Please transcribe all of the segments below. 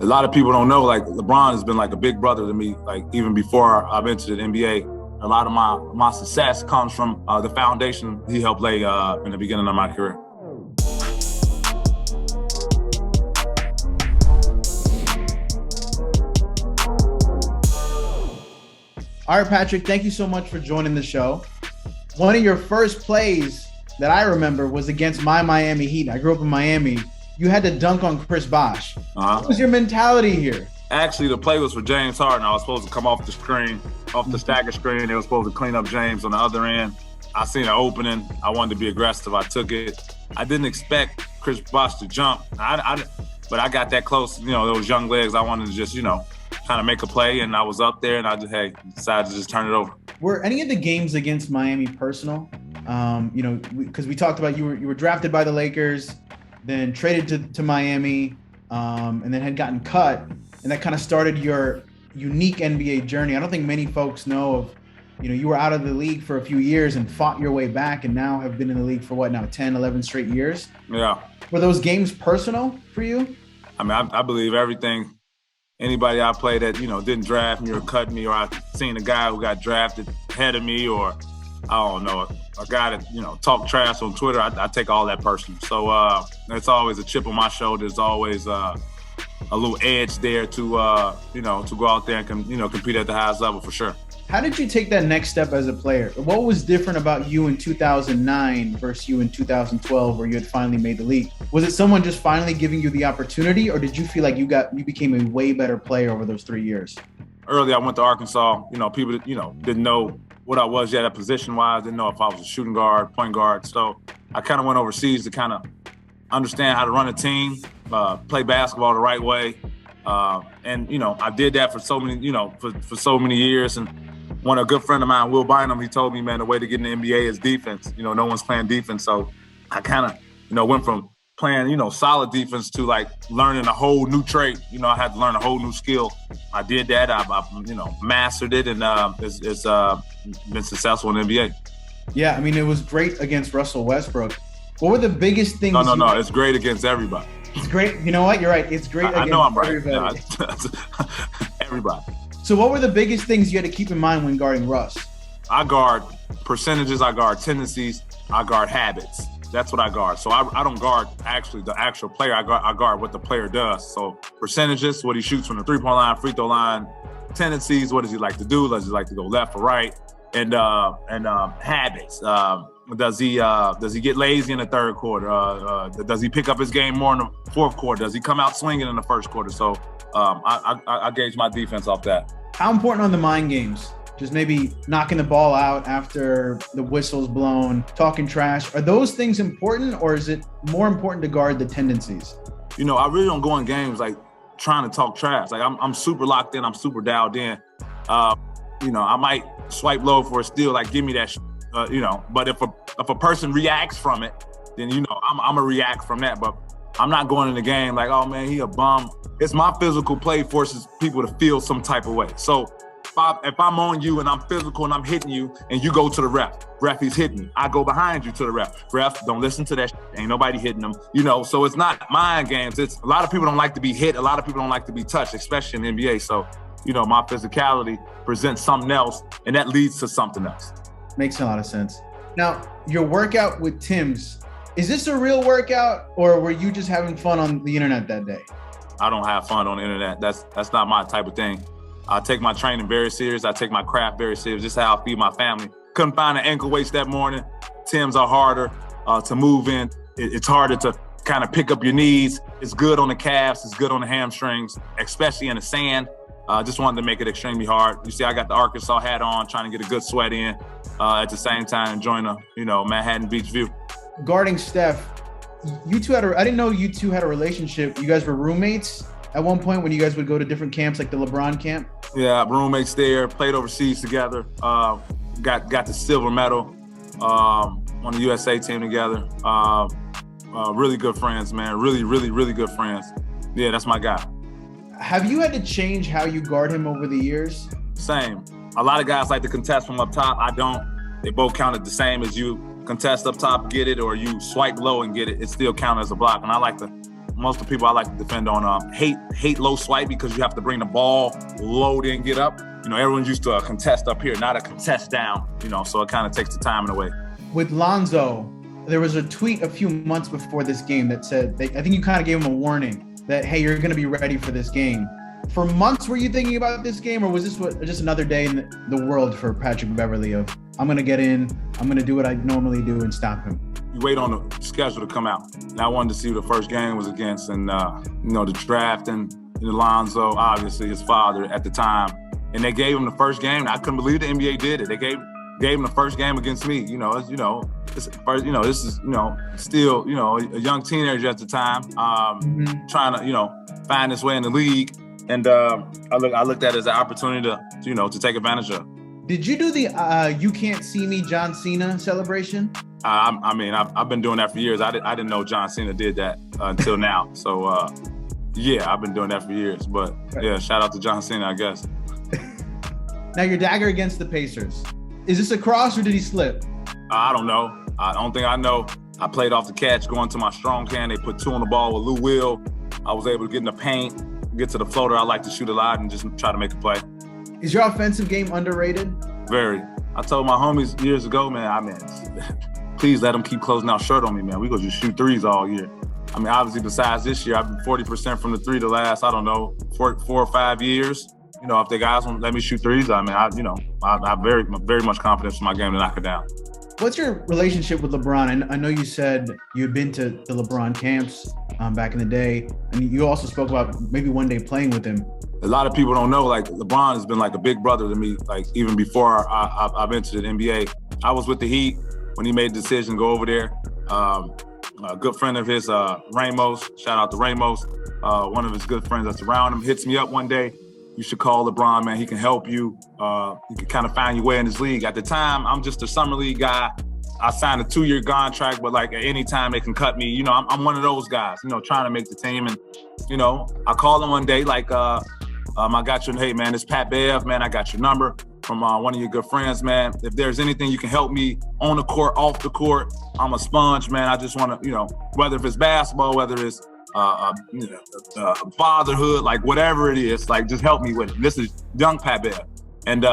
A lot of people don't know, like LeBron has been like a big brother to me, like even before I've entered the NBA. A lot of my success comes from the foundation he helped lay in the beginning of my career. All right, Patrick, thank you so much for joining the show. One of your first plays that I remember was against my Miami Heat. I grew up in Miami. You had to dunk on Chris Bosh. What was your mentality here? Actually, the play was for James Harden. I was supposed to come off the screen, off the stagger screen. They were supposed to clean up James on the other end. I seen an opening. I wanted to be aggressive. I took it. I didn't expect Chris Bosh to jump, but I got that close. You know, those young legs. I wanted to just, kind of make a play, and I was up there, and I just, decided to just turn it over. Were any of the games against Miami personal? Because we talked about you were drafted by the Lakers, then traded to Miami, and then had gotten cut, and that kind of started your unique NBA journey. I don't think many folks know of, you were out of the league for a few years and fought your way back, and now have been in the league for 10, 11 straight years? Yeah. Were those games personal for you? I mean, I believe everything. Anybody I played that, didn't draft me or cut me, or I seen a guy who got drafted ahead of me, or I don't know, a guy that, talk trash on Twitter, I take all that personal. So it's always a chip on my shoulder. There's always a little edge there to go out there and, compete at the highest level for sure. How did you take that next step as a player? What was different about you in 2009 versus you in 2012 where you had finally made the league? Was it someone just finally giving you the opportunity, or did you feel like you became a way better player over those 3 years? Early, I went to Arkansas. People, didn't know what I was yet at position-wise, didn't know if I was a shooting guard, point guard. So I kind of went overseas to kind of understand how to run a team, play basketball the right way. And I did that for so many, for so many years. And a good friend of mine, Will Bynum, he told me, man, the way to get in the NBA is defense. No one's playing defense. So I kind of, went from playing, solid defense to like learning a whole new trait. I had to learn a whole new skill. I did that. I mastered it, and it's been successful in the NBA. Yeah, I mean, it was great against Russell Westbrook. What were the biggest things? No, it's great against everybody. It's great. You know what? You're right. It's great against everybody. Everybody. So what were the biggest things you had to keep in mind when guarding Russ? I guard percentages, I guard tendencies, I guard habits. That's what I guard. So I don't guard actually the actual player. I guard what the player does. So percentages, what he shoots from the three-point line, free throw line, tendencies, what does he like to do? Does he like to go left or right? And habits. Does he get lazy in the third quarter? Does he pick up his game more in the fourth quarter? Does he come out swinging in the first quarter? So I gauge my defense off that. How important are the mind games? Just maybe knocking the ball out after the whistle's blown, talking trash. Are those things important, or is it more important to guard the tendencies? I really don't go in games like trying to talk trash. Like I'm super locked in. I'm super dialed in. I might swipe low for a steal, like give me that. But if a person reacts from it, then I'm gonna react from that. But I'm not going in the game like, oh man, he a bum. It's my physical play forces people to feel some type of way. So if I'm on you and I'm physical and I'm hitting you and you go to the ref, he's hitting me. I go behind you to the ref. Ref, don't listen to that. Ain't nobody hitting them. So it's not mind games. It's a lot of people don't like to be hit. A lot of people don't like to be touched, especially in the NBA. So, my physicality presents something else, and that leads to something else. Makes a lot of sense. Now, your workout with Tim's, is this a real workout, or were you just having fun on the internet that day? I don't have fun on the internet. That's not my type of thing. I take my training very serious. I take my craft very serious. Just how I feed my family. Couldn't find an ankle weights that morning. Tim's are harder to move in. It's harder to kind of pick up your knees. It's good on the calves. It's good on the hamstrings, especially in the sand. Just wanted to make it extremely hard. You see, I got the Arkansas hat on, trying to get a good sweat in. At the same time, enjoying a Manhattan Beach view. Guarding Steph, you two I didn't know you two had a relationship. You guys were roommates at one point when you guys would go to different camps, like the LeBron camp. Yeah, roommates there. Played overseas together. Got the silver medal on the USA team together. Really good friends, man. Really, really, really good friends. Yeah, that's my guy. Have you had to change how you guard him over the years? Same. A lot of guys like to contest from up top. I don't. They both counted the same as you. Contest up top, get it, or you swipe low and get it. It still counts as a block. And I like to most of the people I like to defend on hate low swipe because you have to bring the ball low then get up. Everyone's used to a contest up here, not a contest down, so it kind of takes the time away. With Lonzo, there was a tweet a few months before this game that said, I think you kind of gave him a warning that, hey, you're going to be ready for this game. For months, were you thinking about this game, or was this just another day in the world for Patrick Beverley of, I'm going to get in, I'm going to do what I normally do and stop him? You wait on the schedule to come out. And I wanted to see who the first game was against, and the draft and Lonzo, obviously his father at the time, and they gave him the first game. I couldn't believe the NBA did it. They gave him the first game against me. This is still a young teenager at the time, trying to find his way in the league, and I looked at it as an opportunity to take advantage of. Did you do the "You Can't See Me" John Cena celebration? I've been doing that for years. I didn't know John Cena did that until now. So yeah, I've been doing that for years. But yeah, shout out to John Cena, I guess. Now your dagger against the Pacers. Is this a cross or did he slip? I don't know. I don't think I know. I played off the catch, going to my strong hand. They put 2 on the ball with Lou Will. I was able to get in the paint, get to the floater. I like to shoot a lot and just try to make a play. Is your offensive game underrated? Very. I told my homies years ago, man, please let them keep closing out short on me, man. We go just shoot threes all year. Obviously, besides this year, I've been 40% from the three the last, 4 or 5 years. If the guys won't let me shoot threes, I have very, very much confidence in my game to knock it down. What's your relationship with LeBron? I know you said you had been to the LeBron camps back in the day, and you also spoke about maybe one day playing with him. A lot of people don't know, LeBron has been like a big brother to me, even before I've entered the NBA. I was with the Heat when he made the decision to go over there. A good friend of his, Ramos, shout out to Ramos, one of his good friends that's around him, hits me up one day. You should call LeBron, man. He can help you. You can kind of find your way in this league. At the time, I'm just a summer league guy. I signed a 2-year contract, but at any time they can cut me. I'm one of those guys, trying to make the team. And, I called him one day, I got your, hey, man, it's Pat Bev, man. I got your number from one of your good friends, man. If there's anything you can help me on the court, off the court, I'm a sponge, man. I just want to, whether if it's basketball, whether it's fatherhood, whatever it is, just help me with it. This is young Pat Bev. And,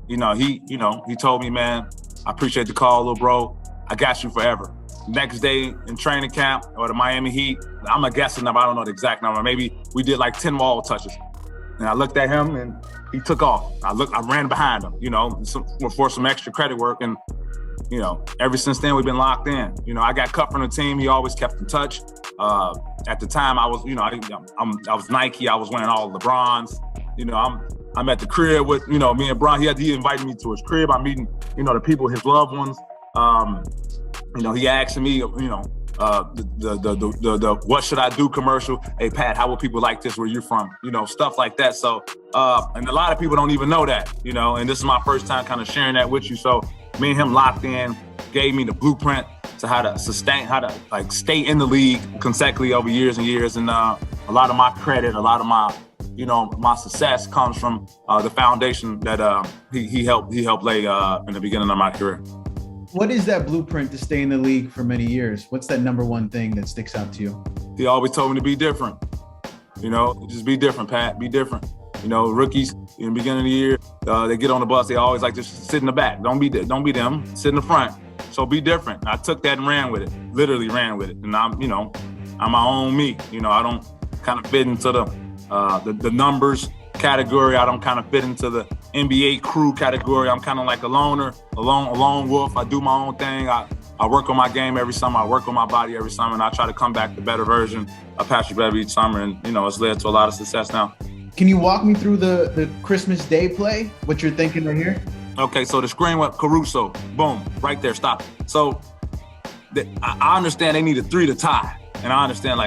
he told me, man, I appreciate the call, little bro. I got you forever. Next day in training camp or the Miami Heat, I'm a guessing number. I don't know the exact number. Maybe we did 10 wall touches. And I looked at him and he took off. I ran behind him, for some extra credit work. And, ever since then we've been locked in. I got cut from the team. He always kept in touch. At the time I was, I was Nike. I was wearing all the LeBrons. I'm at the crib with, me and Bron. He invited me to his crib. I'm meeting, the people, his loved ones. He asked me, the what should I do commercial. Hey, Pat, how will people like this where you're from? Stuff like that. So, and a lot of people don't even know that, and this is my first time kind of sharing that with you. So me and him locked in, gave me the blueprint to how to stay in the league consecutively over years and years. And a lot of my credit, a lot of my, my success comes from the foundation that he helped lay in the beginning of my career. What is that blueprint to stay in the league for many years? What's that number one thing that sticks out to you? He always told me to be different. Just be different, Pat. Be different. Rookies in the beginning of the year, they get on the bus. They always like to sit in the back. Don't be them. Sit in the front. So be different. I took that and ran with it. Literally ran with it. And I'm my own me. I don't kind of fit into the numbers category. I don't kind of fit into the NBA crew category. I'm kind of like a loner, a lone wolf. I do my own thing. I work on my game every summer. I work on my body every summer, and I try to come back the better version of Patrick Beverley each summer. And it's led to a lot of success now. Can you walk me through the Christmas Day play? What you're thinking right here? Okay, so the screen went Caruso. Boom, right there, stop. So I understand they need a 3 to tie. And I understand,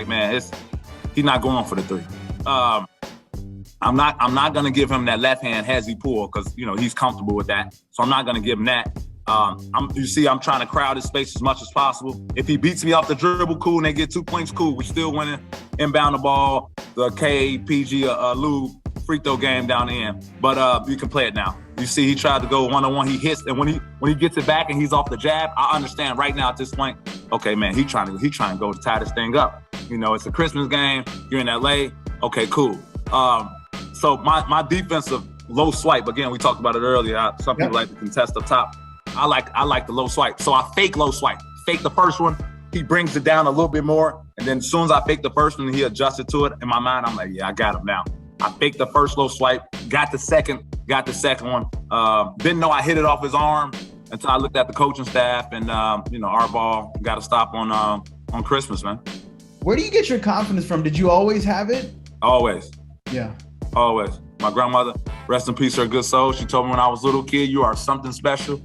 he's not going for the 3. I'm not gonna give him that left hand hezzy pull because he's comfortable with that. So I'm not gonna give him that. I'm trying to crowd his space as much as possible. If he beats me off the dribble, cool, and they get 2 points, cool. We still winning. Inbound the ball, the KPG Lou free throw game down the end. But you can play it now. You see, he tried to go one-on-one. He hits, and when he gets it back and he's off the jab, I understand right now at this point. Okay, man, he trying to go to tie this thing up. You know, it's a Christmas game. You're in LA. Okay, cool. So my defensive low swipe, again, we talked about it earlier. Some people like to contest up top. I like the low swipe. So I fake low swipe. Fake the first one. He brings it down a little bit more. And then as soon as I fake the first one, he adjusted to it. In my mind, I'm like, yeah, I got him now. I faked the first low swipe, got the second one. Didn't know I hit it off his arm until I looked at the coaching staff, and our ball got to stop on Christmas, man. Where do you get your confidence from? Did you always have it? Always. Yeah. Always. My grandmother, rest in peace, her good soul. She told me when I was a little kid, you are something special.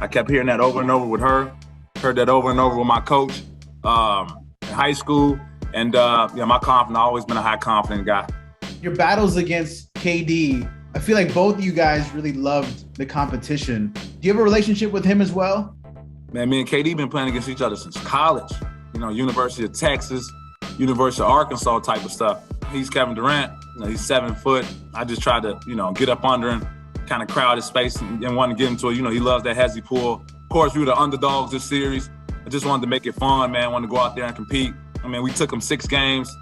I kept hearing that over and over with her. Heard that over and over with my coach in high school. And my confidence, I've always been a high confident guy. Your battles against KD, I feel like both of you guys really loved the competition. Do you have a relationship with him as well? Man, me and KD been playing against each other since college. You know, University of Texas, University of Arkansas type of stuff. He's Kevin Durant. You know, he's 7 foot. I just tried to, get up under him, kind of crowd his space and want to get him to it. He loves that hezzy pull. Of course, we were the underdogs this series. I just wanted to make it fun, man. Wanted to go out there and compete. I mean, we took him 6 games.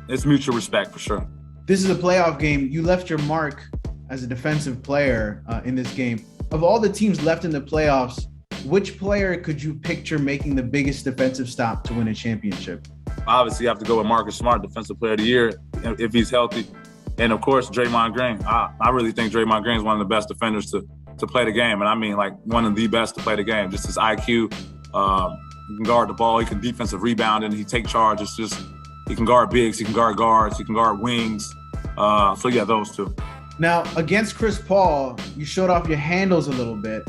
It's mutual respect for sure. This is a playoff game. You left your mark as a defensive player in this game. Of all the teams left in the playoffs, which player could you picture making the biggest defensive stop to win a championship? Obviously, you have to go with Marcus Smart, Defensive Player of the Year, if he's healthy. And, of course, Draymond Green. I really think Draymond Green is one of the best defenders to play the game. And I mean, like, one of the best to play the game. Just his IQ. He can guard the ball. He can defensive rebound, and he take charge. It's just he can guard bigs. He can guard guards. He can guard wings. So, yeah, those two. Now, against Chris Paul, you showed off your handles a little bit.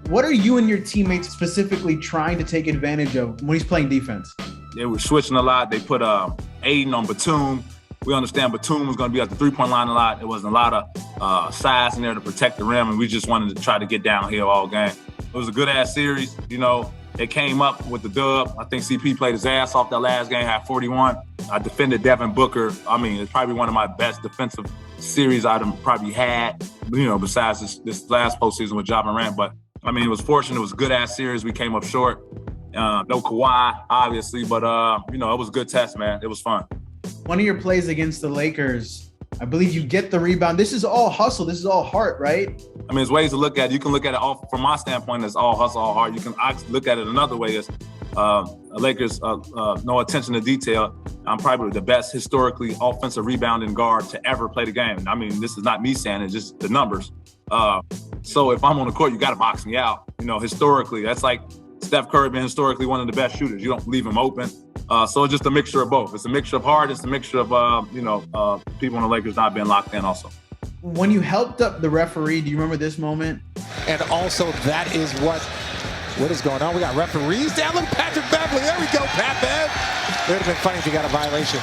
What are you and your teammates specifically trying to take advantage of when he's playing defense? They were switching a lot. They put Aiden on Batum. We understand Batum was going to be at the three-point line a lot. There wasn't a lot of size in there to protect the rim, and we just wanted to try to get downhill all game. It was a good-ass series. They came up with the dub. I think CP played his ass off that last game, had 41. I defended Devin Booker. I mean, it's probably one of my best defensive series I'd probably had, besides this last postseason with Ja Morant. But, I mean, it was fortunate. It was a good-ass series. We came up short. No Kawhi, obviously, but, it was a good test, man. It was fun. One of your plays against the Lakers, I believe you get the rebound. This is all hustle. This is all heart, right? I mean, there's ways to look at it. You can look at it all from my standpoint as all hustle, all heart. You can look at it another way as Lakers, no attention to detail. I'm probably the best historically offensive rebounding guard to ever play the game. I mean, this is not me saying it, just the numbers. So if I'm on the court, you got to box me out. Historically, that's like Steph Curry being historically one of the best shooters. You don't leave him open. So it's just a mixture of both. It's a mixture of heart. It's a mixture of, people in the Lakers not being locked in also. When you helped up the referee, do you remember this moment? And also that is what is going on. We got referees down. Look, Patrick Beverley. There we go, Pat Bev. It would have been funny if you got a violation.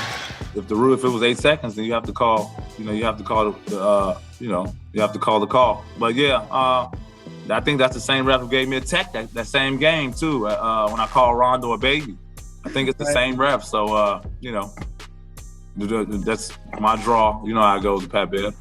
If it was 8 seconds, then you have to call, you have to call the call. But yeah, I think that's the same ref who gave me a tech that same game too. When I called Rondo a baby. I think it's the same ref. So, that's my draw. You know how it goes with Pat Bev.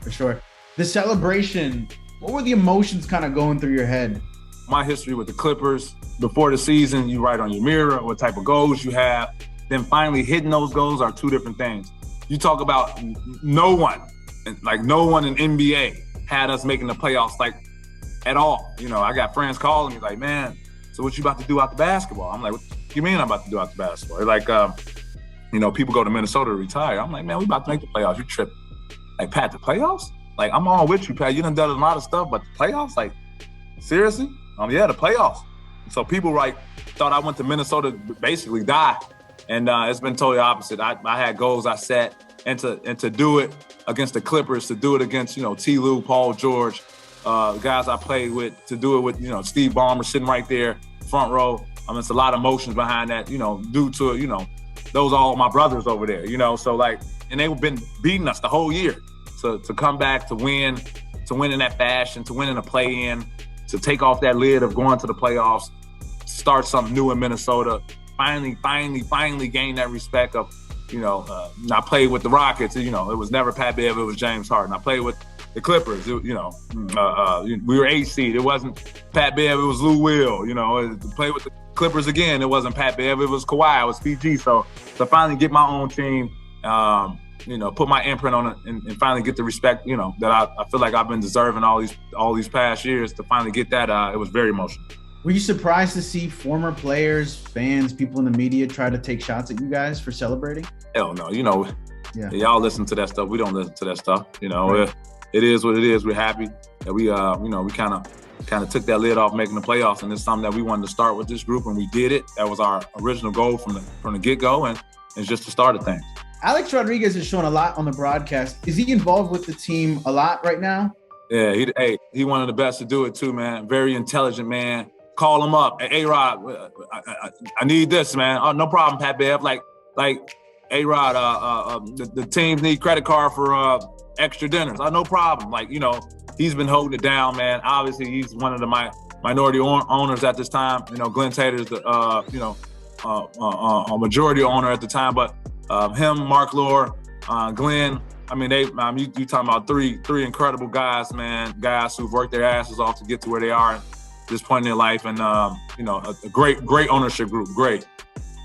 For sure. The celebration, what were the emotions kind of going through your head? My history with the Clippers, before the season, you write on your mirror what type of goals you have. Then finally hitting those goals are two different things. You talk about no one in NBA had us making the playoffs at all. I got friends calling me like, man, so what you about to do after basketball? I'm like, what you mean I'm about to do after basketball? They're like, people go to Minnesota to retire. I'm like, man, we about to make the playoffs. You tripping. Like, Pat, the playoffs? Like, I'm all with you, Pat. You done a lot of stuff, but the playoffs? Like, seriously? Yeah, the playoffs. So people thought I went to Minnesota to basically die. And it's been totally opposite. I had goals I set and to do it against the Clippers, to do it against, T. Lue, Paul George, the guys I played with, to do it with, Steve Ballmer sitting right there, front row. It's a lot of emotions behind that, due to, those are all my brothers over there, so and they've been beating us the whole year. To come back, to win in that fashion, to win in a play-in, to take off that lid of going to the playoffs, start something new in Minnesota, finally gain that respect of, I played with the Rockets, it was never Pat Bev, it was James Harden. I played with the Clippers, we were 8 seed. It wasn't Pat Bev, it was Lou Will, to play with the Clippers again, it wasn't Pat Bev, it was Kawhi, it was PG. So to finally get my own team, put my imprint on it and finally get the respect, that I feel like I've been deserving all these past years. To finally get that, it was very emotional. Were you surprised to see former players, fans, people in the media try to take shots at you guys for celebrating? Hell no, y'all listen to that stuff. We don't listen to that stuff. Right. It is what it is. We're happy that we kind of took that lid off making the playoffs, and it's something that we wanted to start with this group, and we did it. That was our original goal from the get-go, and it's just the start of things. Alex Rodriguez is showing a lot on the broadcast. Is he involved with the team a lot right now? Yeah, he one of the best to do it too, man. Very intelligent man. Call him up. Hey, A-Rod, I need this, man. Oh, no problem, Pat Bev. Like A-Rod, the teams need credit card for extra dinners. Oh, no problem. He's been holding it down, man. Obviously, he's one of the minority owners at this time. Glenn Tater's the a majority owner at the time, but him, Mark Lore, Glenn. You talking about three incredible guys, man. Guys who've worked their asses off to get to where they are at this point in their life, and a great ownership group. Great.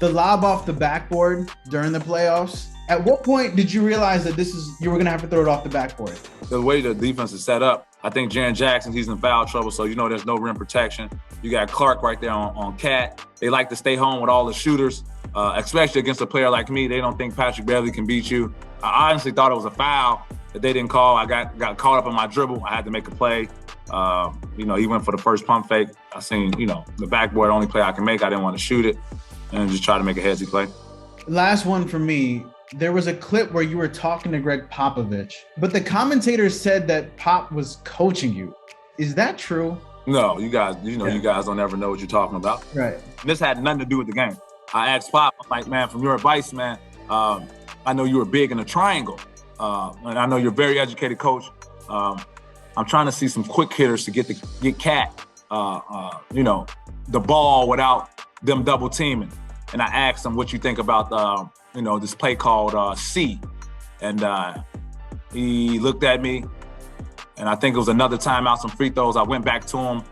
The lob off the backboard during the playoffs. At what point did you realize that you were going to have to throw it off the backboard? The way the defense is set up, I think Jaren Jackson, he's in foul trouble, so there's no rim protection. You got Clark right there on Cat. They like to stay home with all the shooters, especially against a player like me. They don't think Patrick Beverley can beat you. I honestly thought it was a foul that they didn't call. I got caught up in my dribble. I had to make a play. He went for the first pump fake. I seen, the backboard, only play I can make. I didn't want to shoot it and just try to make a headsy play. Last one for me. There was a clip where you were talking to Greg Popovich, but the commentators said that Pop was coaching you. Is that true? No, you guys don't ever know what you're talking about. Right. And this had nothing to do with the game. I asked Pop, I'm like, man, from your advice, man, I know you were big in the triangle, and I know you're a very educated coach. I'm trying to see some quick hitters to get Cat, the ball without them double teaming. And I asked him what you think about this play called C. And he looked at me, and I think it was another timeout, some free throws. I went back to him.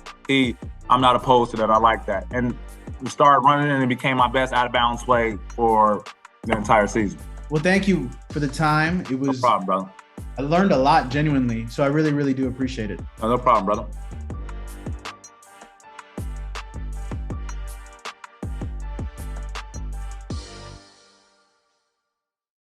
I'm not opposed to that. I like that. And we started running, and it became my best out-of-bounds play for the entire season. Well, thank you for the time. It was no problem, brother. I learned a lot, genuinely. So I really, really do appreciate it. No problem, brother.